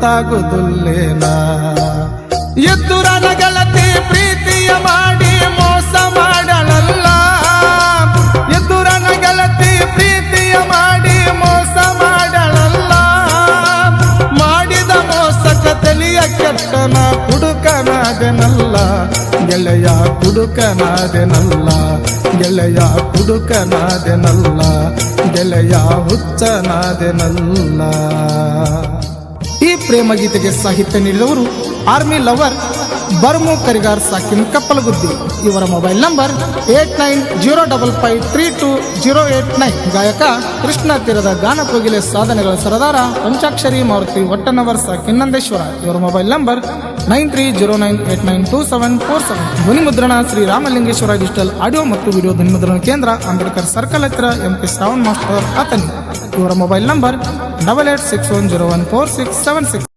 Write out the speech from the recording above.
ತಾಗುದುಲ್ಲೇನ ಎದ್ದುರನ ಗೆಳತಿ ಪ್ರೀತಿಯ ಮಾಡಿ ಮೋಸ ಮಾಡಳಲ್ಲ ಎದ್ದುರನ ಗೆಳತಿ ಪ್ರೀತಿಯ ಮಾಡಿ ಮೋಸ ಮಾಡಳಲ್ಲ ಮಾಡಿದ ಮೋಸಕ ತಲಿಯ ಕೆಟ್ಟನ ಕುಡುಕನಾದೆನಲ್ಲ ಗೆಳೆಯ ಕುಡುಕನಾದೆನಲ್ಲ ಗೆಳೆಯ ಕುಡುಕನಾದೆನಲ್ಲ ಗೆಳೆಯ ಹುಚ್ಚನಾದೆನಲ್ಲ. ಈ ಪ್ರೇಮ ಗೀತೆಗೆ ಸಾಹಿತ್ಯ ನೀಡಿದವರು ಆರ್ಮಿ ಲವರ್ ಬರ್ಮು ಕರಿಗಾರ್ ಸಾಕಿನ್ ಕಪ್ಪಲಗುದ್ದಿ. ಇವರ ಮೊಬೈಲ್ ನಂಬರ್ 8905532089. ಗಾಯಕ ಕೃಷ್ಣ ತೀರದ ಗಾನ ಕೋಗಿಲೆ ಸಾಧನೆಗಳ ಸರದಾರ ಪಂಚಾಕ್ಷರಿ ಮಾರುತಿ ಒಟ್ಟನವರ್ ಸಾಕಿನ್ ನಂದೇಶ್ವರ. ಇವರ ಮೊಬೈಲ್ ನಂಬರ್ 9309892747. ಧ್ವನಿ ಮುದ್ರಣ ಶ್ರೀ ರಾಮಲಿಂಗೇಶ್ವರ ಡಿಜಿಟಲ್ ಆಡಿಯೋ ಮತ್ತು ವಿಡಿಯೋ ಧ್ವನಿ ಮುದ್ರಣ ಕೇಂದ್ರ, ಅಂಬೇಡ್ಕರ್ ಸರ್ಕಲ್ ಹತ್ತಿರ, MP ಶ್ರಾವಣ್ ಮಾಸ್ಟರ್ ಆತನಿ. ಇವರ ಮೊಬೈಲ್ ನಂಬರ್ 8861014676.